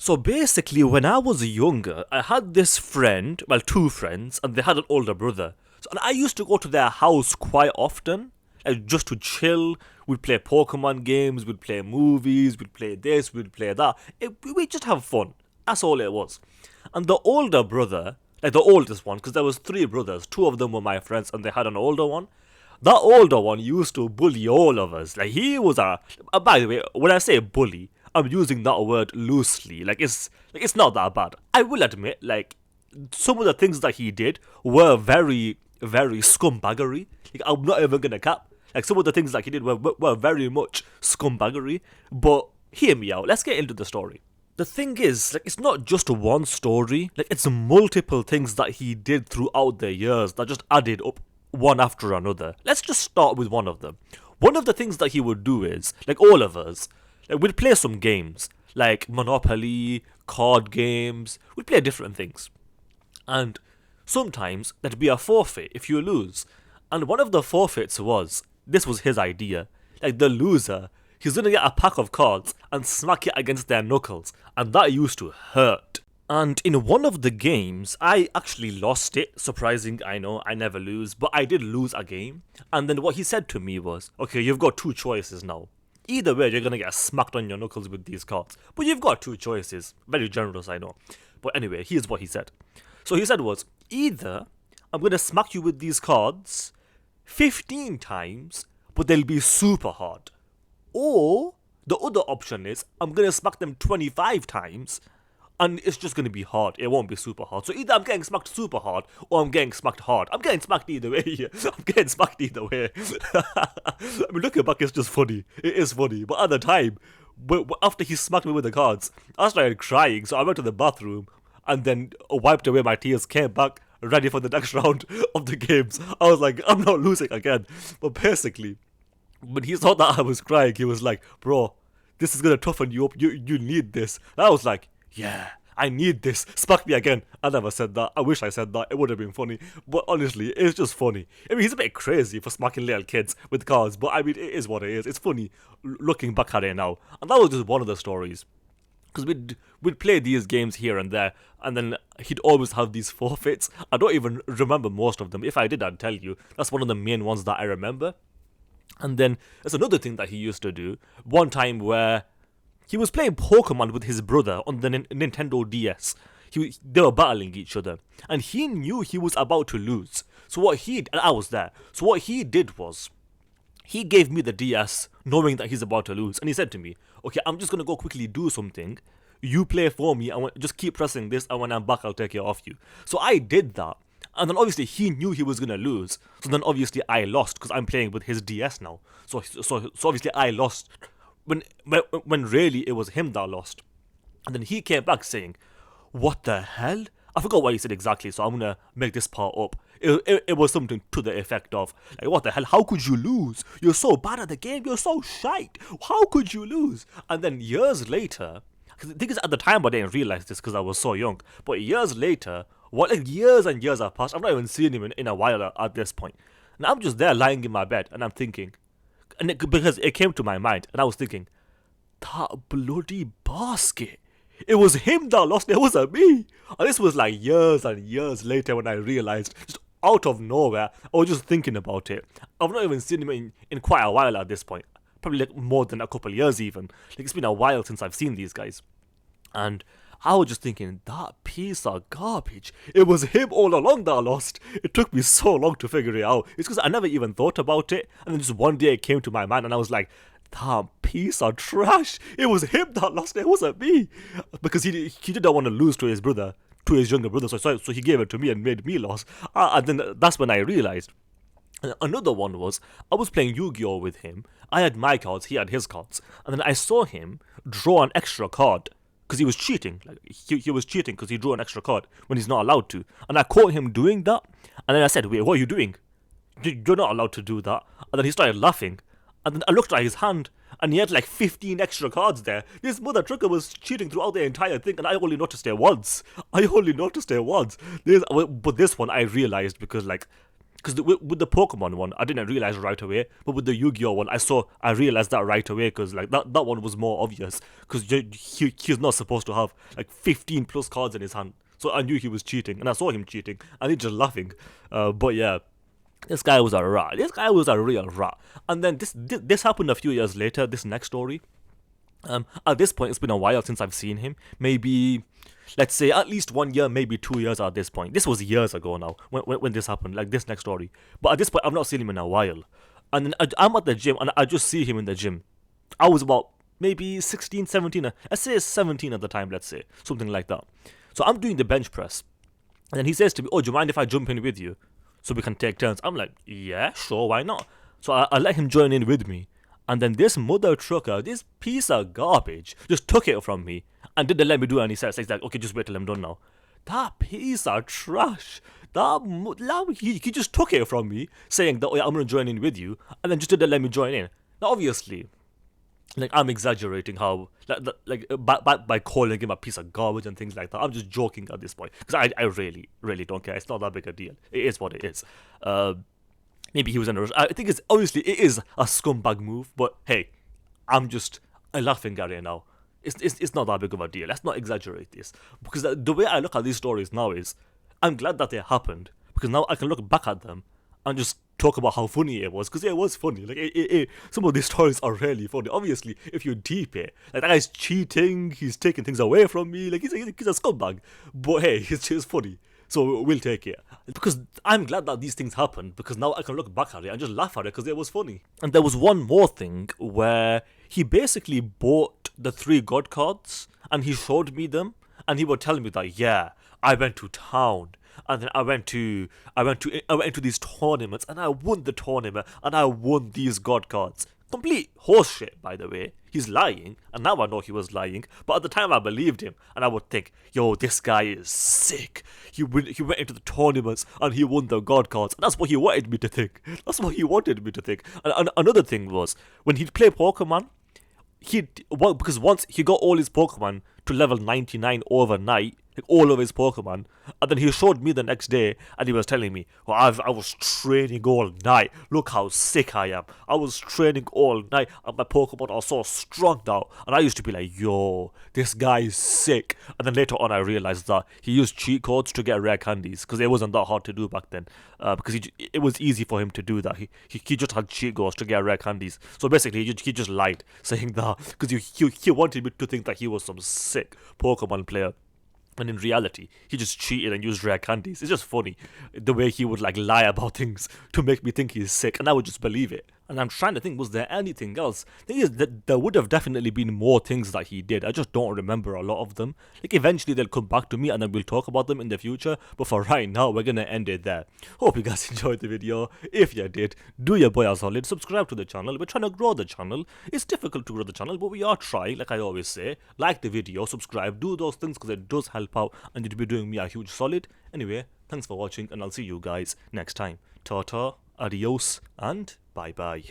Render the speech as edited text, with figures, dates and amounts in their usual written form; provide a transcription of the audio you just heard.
So basically, when I was younger, I had this friend, well, two friends, and they had an older brother. And I used to go to their house quite often, like just to chill. We'd play Pokemon games, we'd play movies, we'd play this, we'd play that. We'd just have fun. That's all it was. And the older brother, like the oldest one, because there was three brothers, two of them were my friends, and they had an older one. That older one used to bully all of us. Like he was a. By the way, when I say bully, I'm using that word loosely. It's not that bad. I will admit, like some of the things that he did were very, very scumbaggery. Like I'm not even gonna cap. Like some of the things that he did were very much scumbaggery. But hear me out. Let's get into the story. The thing is, like, it's not just one story. Like, it's multiple things that he did throughout the years that just added up one after another. Let's just start with one of them. One of the things that he would do is, like all of us, like, we'd play some games, like Monopoly, card games. We'd play different things. And sometimes there'd be a forfeit if you lose. And one of the forfeits this was his idea. Like, the loser, he's gonna get a pack of cards and smack it against their knuckles, and that used to hurt. And in one of the games, I actually lost it. Surprising, I know, I never lose, but I did lose a game. And then what he said to me was, okay, you've got two choices now. Either way, you're gonna get smacked on your knuckles with these cards. But you've got two choices. Very generous, I know. But anyway, here's what he said. So he said was, either I'm gonna smack you with these cards 15 times, but they'll be super hard. Or the other option is I'm gonna smack them 25 times and it's just gonna be hard. It won't be super hard. So either I'm getting smacked super hard or I'm getting smacked hard. I'm getting smacked either way. I'm getting smacked either way. I mean, looking back, it's just funny. It is funny. But at the time, after he smacked me with the cards, I started crying. So I went to the bathroom and then wiped away my tears, came back, ready for the next round of the games. I was like, I'm not losing again. But basically, when he saw that I was crying, he was like, bro, this is gonna toughen you up. You need this. And I was like, yeah, I need this. Smack me again. I never said that. I wish I said that. It would have been funny. But honestly, it's just funny. I mean, he's a bit crazy for smacking little kids with cards. But I mean, it is what it is. It's funny looking back at it now. And that was just one of the stories. Because we'd play these games here and there, and then he'd always have these forfeits. I don't even remember most of them. If I did, I'd tell you. That's one of the main ones that I remember. And then there's another thing that he used to do. One time where he was playing Pokemon with his brother on the Nintendo DS. They were battling each other. And he knew he was about to lose. And I was there. So what he did was, he gave me the DS knowing that he's about to lose. And he said to me, okay, I'm just going to go quickly do something. You play for me. Just keep pressing this. And when I'm back, I'll take it off you. So I did that. And then obviously he knew he was going to lose. So then obviously I lost because I'm playing with his DS now. So obviously I lost when really it was him that lost. And then he came back saying, what the hell? I forgot what he said exactly, so I'm going to make this part up. It was something to the effect of, like, what the hell? How could you lose? You're so bad at the game. You're so shite. How could you lose? And then years later, because the thing is, at the time I didn't realize this because I was so young, but years later, years and years have passed. I've not even seen him in a while at this point. And I'm just there lying in my bed and I'm thinking, because it came to my mind, and I was thinking, that bloody basket. It was him that lost, it wasn't me. And this was like years and years later when I realized, just out of nowhere, I was just thinking about it. I've not even seen him in quite a while at this point. Probably like more than a couple of years even. Like, it's been a while since I've seen these guys. And I was just thinking, that piece of garbage. It was him all along that I lost. It took me so long to figure it out. It's because I never even thought about it. And then just one day it came to my mind and I was like, that piece of trash. It was him that lost. It wasn't me. Because he didn't want to lose to his brother, to his younger brother. So he gave it to me and made me lose. And then that's when I realized. Another one was, I was playing Yu-Gi-Oh! With him. I had my cards, he had his cards. And then I saw him draw an extra card. Because he was cheating. Like, he was cheating because he drew an extra card when he's not allowed to. And I caught him doing that. And then I said, wait, what are you doing? You're not allowed to do that. And then he started laughing. And then I looked at his hand. And he had like 15 extra cards there. This mother trucker was cheating throughout the entire thing. And I only noticed it once. But this one I realized because, like, Because with the Pokemon one, I didn't realize right away, but with the Yu-Gi-Oh one, I realized that right away, because like that one was more obvious, because he's not supposed to have like 15 plus cards in his hand, so I knew he was cheating, and I saw him cheating, and he's just laughing. But yeah, this guy was a rat. This guy was a real rat. And then this happened a few years later. This next story. At this point, it's been a while since I've seen him. Maybe, let's say, at least 1 year, maybe 2 years at this point. This was years ago now when this happened, like this next story. But at this point, I've not seen him in a while. And then I'm at the gym, and I just see him in the gym. I was about maybe 16, 17. Let's say 17 at the time, let's say. Something like that. So I'm doing the bench press. And then he says to me, "Oh, do you mind if I jump in with you? So we can take turns." I'm like, "Yeah, sure, why not?" So I let him join in with me. And then this mother trucker, this piece of garbage, just took it from me and didn't let me do any sets. He's like, "Okay, just wait till I'm done now." That piece of trash. He just took it from me, saying that, "Oh, yeah, I'm going to join in with you," and then just didn't let me join in. Now, obviously, like, I'm exaggerating how, by calling him a piece of garbage and things like that. I'm just joking at this point, because I really, really don't care. It's not that big a deal. It is what it is. Maybe he was in a rush. I think it is a scumbag move, but hey, I'm just laughing at it now. It's not that big of a deal. Let's not exaggerate this, because the way I look at these stories now is, I'm glad that they happened, because now I can look back at them and just talk about how funny it was, because it was funny. Like, some of these stories are really funny. Obviously, if you deep it, like, that guy's cheating, he's taking things away from me, like, he's a scumbag. But hey, it's just funny. So we'll take it. Because I'm glad that these things happened, because now I can look back at it and just laugh at it, because it was funny. And there was one more thing where he basically bought the 3 god cards, and he showed me them, and he would tell me that, yeah, I went to town, and then I went to these tournaments, and I won the tournament, and I won these god cards. Complete horseshit, by the way. He's lying, and now I know he was lying, but at the time I believed him, and I would think, yo, this guy is sick. He went into the tournaments, and he won the god cards, and that's what he wanted me to think. And another thing was, when he'd play Pokemon, because once he got all his Pokemon to level 99 overnight, like all of his Pokemon, and then he showed me the next day, and he was telling me, "Well, I was training all night. Look how sick I am. I was training all night, and my Pokemon are so strong now." And I used to be like, "Yo, this guy is sick." And then later on, I realized that he used cheat codes to get rare candies, because it wasn't that hard to do back then. Because it was easy for him to do that. He just had cheat codes to get rare candies. So basically, he just lied, saying that because he wanted me to think that he was some sick Pokemon player. And in reality, he just cheated and used rare candies. It's just funny, the way he would like lie about things to make me think he's sick, and I would just believe it. And I'm trying to think, was there anything else? The thing is that there would have definitely been more things that he did. I just don't remember a lot of them. Like, eventually they'll come back to me and then we'll talk about them in the future. But for right now, we're gonna end it there. Hope you guys enjoyed the video. If you did, do your boy a solid. Subscribe to the channel. We're trying to grow the channel. It's difficult to grow the channel, but we are trying, like I always say. Like the video, subscribe, do those things, because it does help out and you'd be doing me a huge solid. Anyway, thanks for watching, and I'll see you guys next time. Ta-ta, adios, and bye-bye.